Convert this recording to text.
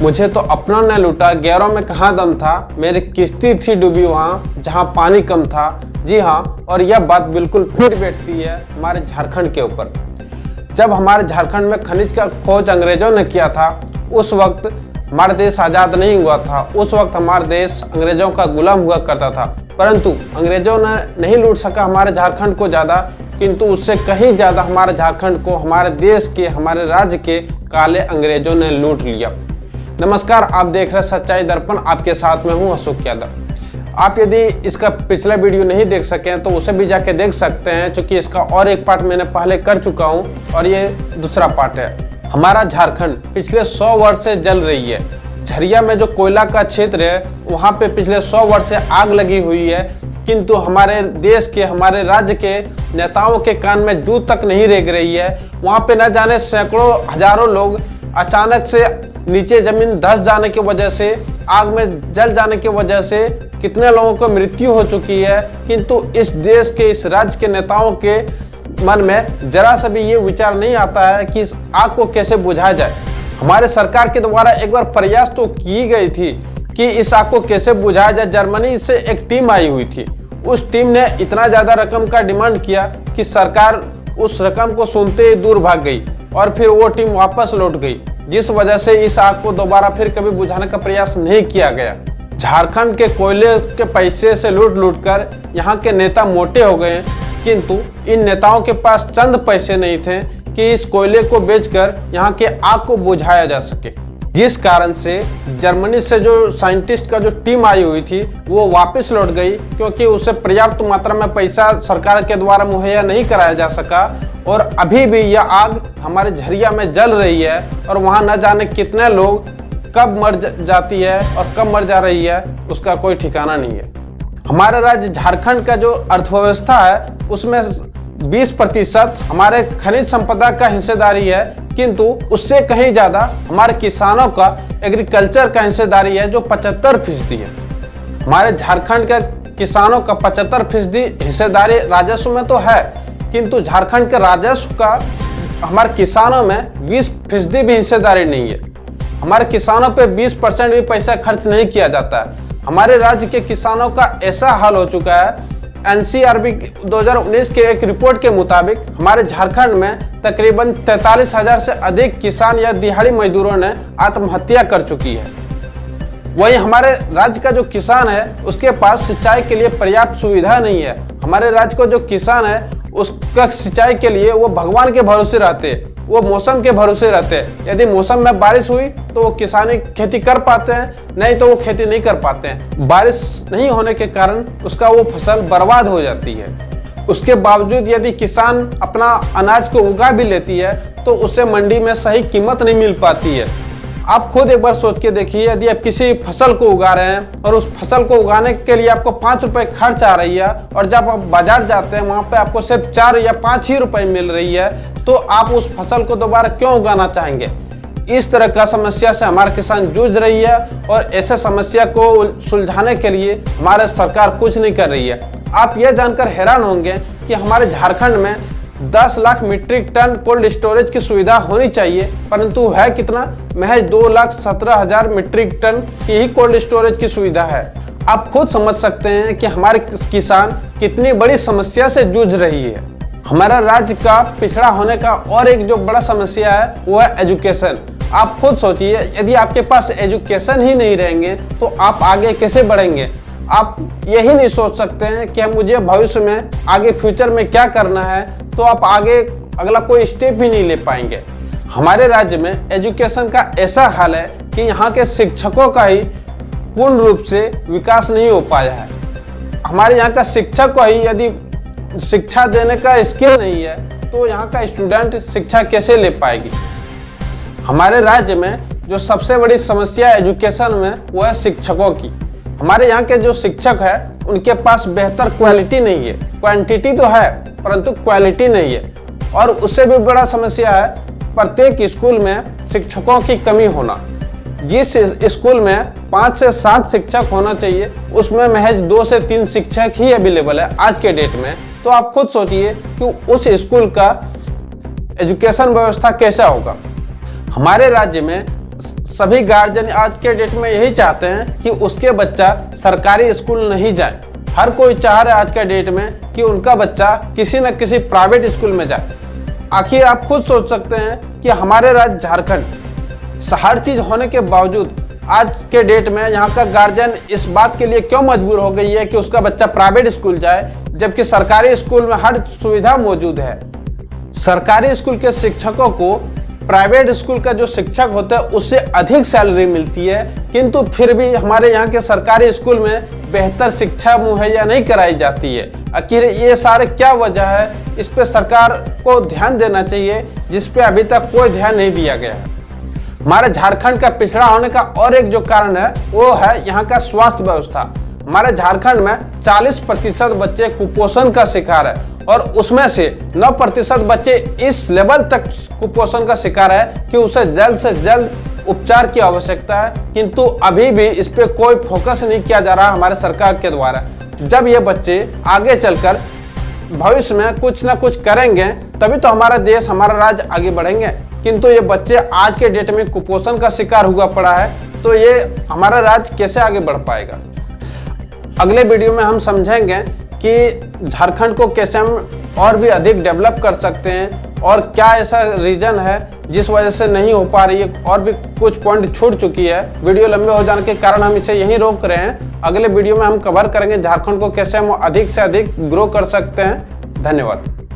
मुझे तो अपना न लूटा, गैरों में कहाँ दम था। मेरी किश्ती थी डूबी वहाँ जहाँ पानी कम था। जी हाँ, और यह बात बिल्कुल फिट बैठती है हमारे झारखंड के ऊपर। जब हमारे झारखंड में खनिज का खोज अंग्रेजों ने किया था, उस वक्त हमारा देश आज़ाद नहीं हुआ था। उस वक्त हमारा देश अंग्रेजों का गुलाम हुआ करता था। परंतु अंग्रेजों ने नहीं लूट सका हमारे झारखंड को ज़्यादा, किंतु उससे कहीं ज़्यादा हमारे झारखंड को, हमारे देश के, हमारे राज्य के काले अंग्रेजों ने लूट लिया। नमस्कार, आप देख रहे हैं सच्चाई दर्पण। आपके साथ में हूँ अशोक यादव। आप यदि इसका पिछला वीडियो नहीं देख सकें तो उसे भी जाके देख सकते हैं, क्योंकि इसका और एक पार्ट मैंने पहले कर चुका हूँ और ये दूसरा पार्ट है। हमारा झारखंड पिछले 100 वर्ष से जल रही है। झरिया में जो कोयला का क्षेत्र है, वहाँ पे पिछले 100 वर्ष से आग लगी हुई है, किंतु हमारे देश के, हमारे राज्य के नेताओं के कान में जू तक नहीं रेंग रही है। वहाँ पे न जाने सैकड़ों हजारों लोग अचानक से नीचे जमीन धंस जाने की वजह से, आग में जल जाने की वजह से कितने लोगों को मृत्यु हो चुकी है, किंतु इस देश के, इस राज्य के नेताओं के मन में जरा सा भी ये विचार नहीं आता है कि इस आग को कैसे बुझाया जाए। हमारे सरकार के द्वारा एक बार प्रयास तो की गई थी कि इस आग को कैसे बुझाया जाए। जर्मनी से एक टीम आई हुई थी। उस टीम ने इतना ज़्यादा रकम का डिमांड किया कि सरकार उस रकम को सुनते ही दूर भाग गई और फिर वो टीम वापस लौट गई, जिस वजह से इस आग को दोबारा फिर कभी बुझाने का प्रयास नहीं किया गया। झारखंड के कोयले के पैसे से लूट कर यहाँ के नेता मोटे हो गए, किंतु इन नेताओं के पास चंद पैसे नहीं थे कि इस कोयले को बेचकर यहाँ के आग को बुझाया जा सके। जिस कारण से जर्मनी से जो साइंटिस्ट का जो टीम आई हुई थी वो वापस लौट गई, क्योंकि उसे पर्याप्त मात्रा में पैसा सरकार के द्वारा मुहैया नहीं कराया जा सका। और अभी भी यह आग हमारे झरिया में जल रही है और वहाँ न जाने कितने लोग कब मर जाती है और कब मर जा रही है, उसका कोई ठिकाना नहीं है। हमारे राज्य झारखंड का जो अर्थव्यवस्था है उसमें 20% हमारे खनिज संपदा का हिस्सेदारी है, किंतु उससे कहीं ज़्यादा हमारे किसानों का, एग्रीकल्चर का हिस्सेदारी है जो 75% है। हमारे झारखंड के किसानों का 75% हिस्सेदारी राजस्व में तो है, किंतु झारखंड के राजस्व का हमारे किसानों में 20% भी हिस्सेदारी नहीं है। हमारे किसानों पे 20% भी पैसा खर्च नहीं किया जाता है। हमारे राज्य के किसानों का ऐसा हाल हो चुका है, NCRB 2019 के एक रिपोर्ट के मुताबिक हमारे झारखंड में तकरीबन 43,000 से अधिक किसान या दिहाड़ी मजदूरों ने आत्महत्या कर चुकी है। वहीं हमारे राज्य का जो किसान है उसके पास सिंचाई के लिए पर्याप्त सुविधा नहीं है। हमारे राज्य का जो किसान है उसका सिंचाई के लिए वो भगवान के भरोसे रहते हैं, वो मौसम के भरोसे रहते हैं। यदि मौसम में बारिश हुई तो वो किसानी खेती कर पाते हैं, नहीं तो वो खेती नहीं कर पाते हैं। बारिश नहीं होने के कारण उसका वो फसल बर्बाद हो जाती है। उसके बावजूद यदि किसान अपना अनाज को उगा भी लेती है तो उसे मंडी में सही कीमत नहीं मिल पाती है। आप खुद एक बार सोच के देखिए, यदि आप किसी फसल को उगा रहे हैं और उस फसल को उगाने के लिए आपको 5 रुपए खर्च आ रही है, और जब आप बाजार जाते हैं वहाँ पे आपको सिर्फ 4 या 5 ही रुपए मिल रही है, तो आप उस फसल को दोबारा क्यों उगाना चाहेंगे? इस तरह का समस्या से हमारे किसान जूझ रही है और ऐसे समस्या को सुलझाने के लिए हमारे सरकार कुछ नहीं कर रही है। आप यह जानकर हैरान होंगे कि हमारे झारखंड में 10 lakh metric ton cold storage की सुविधा होनी चाहिए, परंतु है कितना? महज 2,17,000 मीट्रिक टन की ही कोल्ड स्टोरेज की सुविधा है। आप खुद समझ सकते हैं कि हमारे किसान कितनी बड़ी समस्या से जूझ रही है। हमारा राज्य का पिछड़ा होने का और एक जो बड़ा समस्या है वो है एजुकेशन। आप खुद सोचिए, यदि आपके पास एजुकेशन ही नहीं रहेंगे तो आप आगे कैसे बढ़ेंगे? आप यही नहीं सोच सकते हैं कि मुझे भविष्य में, आगे फ्यूचर में क्या करना है, तो आप आगे अगला कोई स्टेप ही नहीं ले पाएंगे। हमारे राज्य में एजुकेशन का ऐसा हाल है कि यहाँ के शिक्षकों का ही पूर्ण रूप से विकास नहीं हो पाया है। हमारे यहाँ का शिक्षक को ही यदि शिक्षा देने का स्किल नहीं है तो यहाँ का स्टूडेंट शिक्षा कैसे ले पाएगी? हमारे राज्य में जो सबसे बड़ी समस्या है एजुकेशन में वो है शिक्षकों की। हमारे यहाँ के जो शिक्षक है उनके पास बेहतर क्वालिटी नहीं है। क्वांटिटी तो है परंतु क्वालिटी नहीं है। और उससे भी बड़ा समस्या है प्रत्येक स्कूल में शिक्षकों की कमी होना। जिस स्कूल में 5 से 7 शिक्षक होना चाहिए उसमें महज 2 से 3 शिक्षक ही अवेलेबल है आज के डेट में। तो आप खुद सोचिए कि उस स्कूल का एजुकेशन व्यवस्था कैसा होगा। हमारे राज्य में सभी गार्जियन आज के डेट में यही चाहते हैं कि उसके बच्चा सरकारी स्कूल नहीं जाए। हर कोई चाह रहा है आज के डेट में कि उनका बच्चा किसी न किसी प्राइवेट स्कूल में जाए। आखिर आप खुद सोच सकते हैं कि हमारे राज्य झारखंड हर चीज होने के बावजूद आज के डेट में यहाँ का गार्जियन इस बात के लिए क्यों मजबूर हो गई है कि उसका बच्चा प्राइवेट स्कूल जाए, जबकि सरकारी स्कूल में हर सुविधा मौजूद है। सरकारी स्कूल के शिक्षकों को प्राइवेट स्कूल का जो शिक्षक होता है उससे अधिक सैलरी मिलती है, किंतु फिर भी हमारे यहाँ के सरकारी स्कूल में बेहतर शिक्षा मुहैया नहीं कराई जाती है। आखिर ये सारे क्या वजह है, इस पे सरकार को ध्यान देना चाहिए, जिस पे अभी तक कोई ध्यान नहीं दिया गया है। हमारे झारखंड का पिछड़ा होने का और एक जो कारण है वो है यहाँ का स्वास्थ्य व्यवस्था। हमारे झारखंड में 40% बच्चे कुपोषण का शिकार है और उसमें से 9% बच्चे इस लेवल तक कुपोषण का शिकार है कि उसे जल्द से जल्द उपचार की आवश्यकता है, किंतु अभी भी इस पे कोई फोकस नहीं किया जा रहा हमारे सरकार के द्वारा। जब ये बच्चे आगे चलकर भविष्य में कुछ ना कुछ करेंगे तभी तो हमारा देश, हमारा राज्य आगे बढ़ेंगे, किंतु ये बच्चे आज के डेट में कुपोषण का शिकार हुआ पड़ा है तो ये हमारा राज्य कैसे आगे बढ़ पाएगा। अगले वीडियो में हम समझेंगे कि झारखंड को कैसे हम और भी अधिक डेवलप कर सकते हैं और क्या ऐसा रीजन है जिस वजह से नहीं हो पा रही है, और भी कुछ पॉइंट छूट चुकी है। वीडियो लंबे हो जाने के कारण हम इसे यहीं रोक रहे हैं। अगले वीडियो में हम कवर करेंगे झारखंड को कैसे हम अधिक से अधिक ग्रो कर सकते हैं। धन्यवाद।